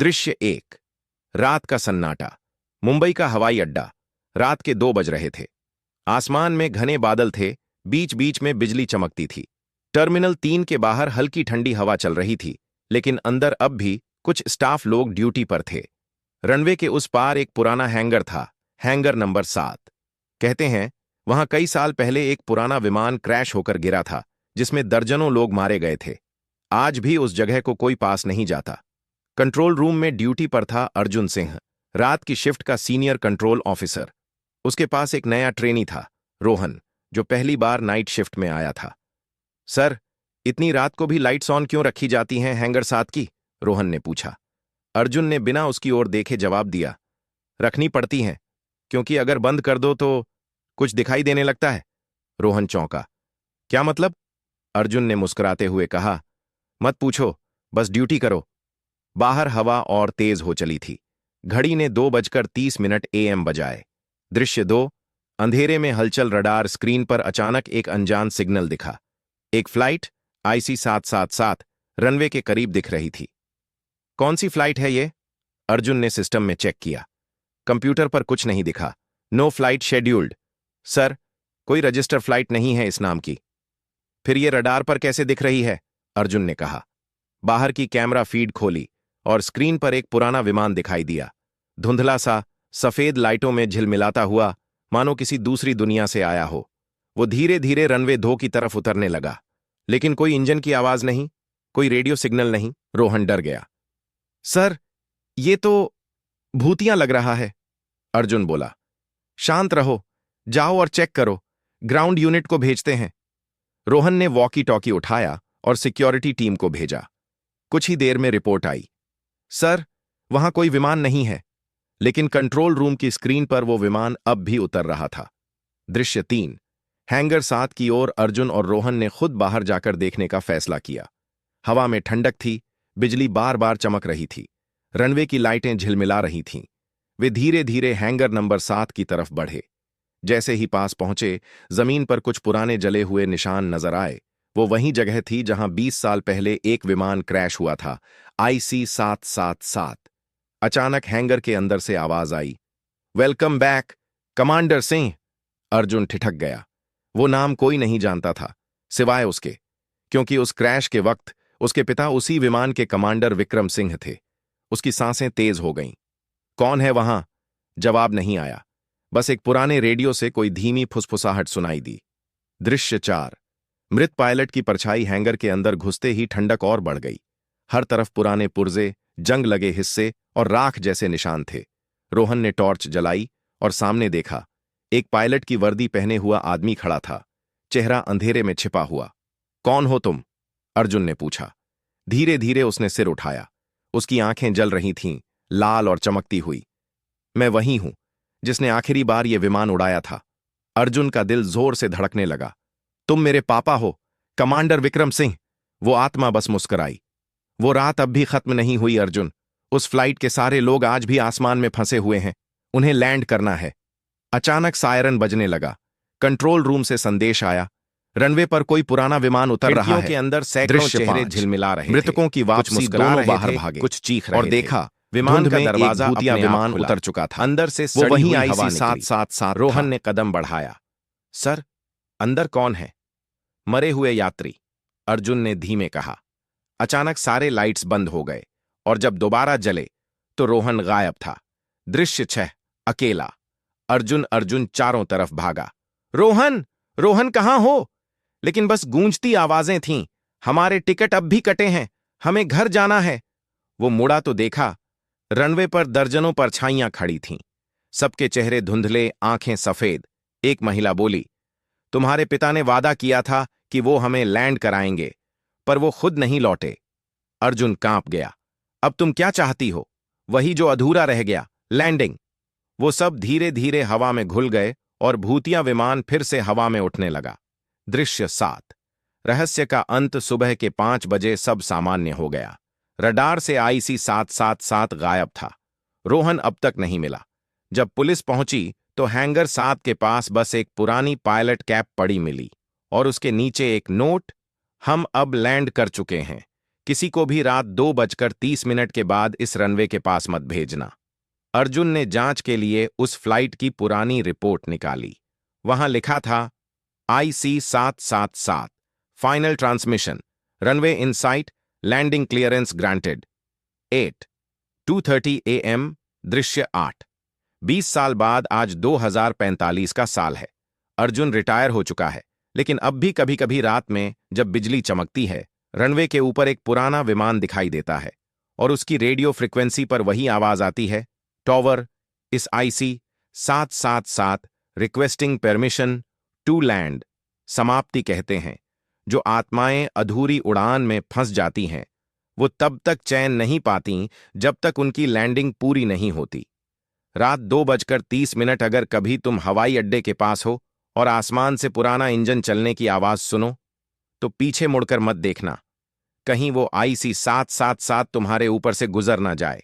दृश्य 1। रात का सन्नाटा। मुंबई का हवाई अड्डा। रात के 2 बज रहे थे। आसमान में घने बादल थे, बीच बीच में बिजली चमकती थी। टर्मिनल 3 के बाहर हल्की ठंडी हवा चल रही थी, लेकिन अंदर अब भी कुछ स्टाफ लोग ड्यूटी पर थे। रनवे के उस पार एक पुराना हैंगर था, हैंगर नंबर 7। कहते हैं वहां कई साल पहले एक पुराना विमान क्रैश होकर गिरा था, जिसमें दर्जनों लोग मारे गए थे। आज भी उस जगह को कोई पास नहीं जाता। कंट्रोल रूम में ड्यूटी पर था अर्जुन सिंह, रात की शिफ्ट का सीनियर कंट्रोल ऑफिसर। उसके पास एक नया ट्रेनी था, रोहन, जो पहली बार नाइट शिफ्ट में आया था। सर, इतनी रात को भी लाइट्स ऑन क्यों रखी जाती हैं हैंगर 7 की? रोहन ने पूछा। अर्जुन ने बिना उसकी ओर देखे जवाब दिया, रखनी पड़ती हैं, क्योंकि अगर बंद कर दो तो कुछ दिखाई देने लगता है। रोहन चौंका। क्या मतलब? अर्जुन ने मुस्कुराते हुए कहा, मत पूछो, बस ड्यूटी करो। बाहर हवा और तेज हो चली थी। घड़ी ने 2:30 AM बजाए। दृश्य 2। अंधेरे में हलचल। रडार स्क्रीन पर अचानक एक अनजान सिग्नल दिखा। एक फ्लाइट IC 777 रनवे के करीब दिख रही थी। कौन सी फ्लाइट है ये? अर्जुन ने सिस्टम में चेक किया। कंप्यूटर पर कुछ नहीं दिखा। No flight scheduled. सर, कोई रजिस्टर फ्लाइट नहीं है इस नाम की। फिर ये रडार पर कैसे दिख रही है? अर्जुन ने कहा। बाहर की कैमरा फीड खोली और स्क्रीन पर एक पुराना विमान दिखाई दिया, धुंधला सा, सफेद लाइटों में झिलमिलाता हुआ, मानो किसी दूसरी दुनिया से आया हो। वो धीरे धीरे रनवे 2 की तरफ उतरने लगा, लेकिन कोई इंजन की आवाज नहीं, कोई रेडियो सिग्नल नहीं। रोहन डर गया। सर, ये तो भूतिया लग रहा है। अर्जुन बोला। शांत रहो, जाओ और चेक करो, ग्राउंड यूनिट को भेजते हैं। रोहन ने वॉकी टॉकी उठाया और सिक्योरिटी टीम को भेजा। कुछ ही देर में रिपोर्ट आई। सर, वहां कोई विमान नहीं है, लेकिन कंट्रोल रूम की स्क्रीन पर वो विमान अब भी उतर रहा था। दृश्य 3। हैंगर 7 की ओर अर्जुन और रोहन ने खुद बाहर जाकर देखने का फैसला किया। हवा में ठंडक थी, बिजली बार बार चमक रही थी, रनवे की लाइटें झिलमिला रही थीं। वे धीरे धीरे हैंगर नंबर 7 की तरफ बढ़े। जैसे ही पास पहुंचे, जमीन पर कुछ पुराने जले हुए निशान नजर आए। वो वही जगह थी जहां 20 साल पहले एक विमान क्रैश हुआ था, IC 777। अचानक हैंगर के अंदर से आवाज आई, welcome back commander Singh. Arjun ठिठक गया। वो नाम कोई नहीं जानता था, सिवाय उसके, क्योंकि उस क्रैश के वक्त उसके पिता उसी विमान के कमांडर विक्रम सिंह थे। उसकी सांसें तेज हो गईं। कौन है वहां? जवाब नहीं आया। बस एक पुराने रेडियो से कोई धीमी फुसफुसाहट सुनाई दी। दृश्य 4। मृत पायलट की परछाई हैंगर के अंदर घुसते ही ठंडक और बढ़ गई। हर तरफ पुराने पुर्जे, जंग लगे हिस्से और राख जैसे निशान थे। रोहन ने टॉर्च जलाई और सामने देखा। एक पायलट की वर्दी पहने हुआ आदमी खड़ा था, चेहरा अंधेरे में छिपा हुआ। कौन हो तुम? अर्जुन ने पूछा। धीरे धीरे उसने सिर उठाया। उसकी आंखें जल रही थीं, लाल और चमकती हुई। मैं वही हूं जिसने आखिरी बार ये विमान उड़ाया था। अर्जुन का दिल जोर से धड़कने लगा। तुम मेरे पापा हो, कमांडर विक्रम सिंह। वो आत्मा बस मुस्कुराई। वो रात अब भी खत्म नहीं हुई अर्जुन। उस फ्लाइट के सारे लोग आज भी आसमान में फंसे हुए हैं। उन्हें लैंड करना है। अचानक सायरन बजने लगा। कंट्रोल रूम से संदेश आया, रनवे पर कोई पुराना विमान उतर रहा है। के अंदर सैकड़ों चेहरे झिलमिला रहे थे। मृतकों की वापसी, दोनों बाहर भागे, कुछ चीख रहे और देखा विमान का दरवाजा, भूतिया विमान उतर चुका था। अंदर से वो वही IC 777। रोहन ने कदम बढ़ाया। सर, अंदर कौन है? मरे हुए यात्री, अर्जुन ने धीमे कहा। अचानक सारे लाइट्स बंद हो गए और जब दोबारा जले तो रोहन गायब था। दृश्य 6। अकेला। अर्जुन चारों तरफ भागा। रोहन, रोहन कहां हो? लेकिन बस गूंजती आवाजें थीं। हमारे टिकट अब भी कटे हैं, हमें घर जाना है। वो मुड़ा तो देखा, रनवे पर दर्जनों परछाइयां खड़ी थीं, सबके चेहरे धुंधले, आंखें सफेद। एक महिला बोली, तुम्हारे पिता ने वादा किया था कि वो हमें लैंड कराएंगे, पर वो खुद नहीं लौटे। अर्जुन कांप गया। अब तुम क्या चाहती हो? वही जो अधूरा रह गया, लैंडिंग। वो सब धीरे धीरे हवा में घुल गए और भूतिया विमान फिर से हवा में उठने लगा। दृश्य 7। रहस्य का अंत। सुबह के 5 बजे सब सामान्य हो गया। रडार से IC 777 गायब था। रोहन अब तक नहीं मिला। जब पुलिस पहुंची तो हैंगर 7 के पास बस एक पुरानी पायलट कैप पड़ी मिली और उसके नीचे एक नोट, हम अब लैंड कर चुके हैं, किसी को भी रात 2:30 के बाद इस रनवे के पास मत भेजना। अर्जुन ने जांच के लिए उस फ्लाइट की पुरानी रिपोर्ट निकाली। वहां लिखा था IC-777 final transmission, runway in sight, landing clearance granted. 2:30 AM, दृश्य 8। 20 साल बाद आज 2045 का साल है। अर्जुन रिटायर हो चुका है, लेकिन अब भी कभी कभी रात में जब बिजली चमकती है, रनवे के ऊपर एक पुराना विमान दिखाई देता है और उसकी रेडियो फ्रिक्वेंसी पर वही आवाज आती है, टॉवर इस IC-777 requesting permission to land. समाप्ति कहते हैं। जो आत्माएं अधूरी उड़ान में फंस जाती हैं, वो तब तक चैन नहीं पाती जब तक उनकी लैंडिंग पूरी नहीं होती। रात 2:30 अगर कभी तुम हवाई अड्डे के पास हो और आसमान से पुराना इंजन चलने की आवाज सुनो, तो पीछे मुड़कर मत देखना, कहीं वो IC-777 तुम्हारे ऊपर से गुजर ना जाए।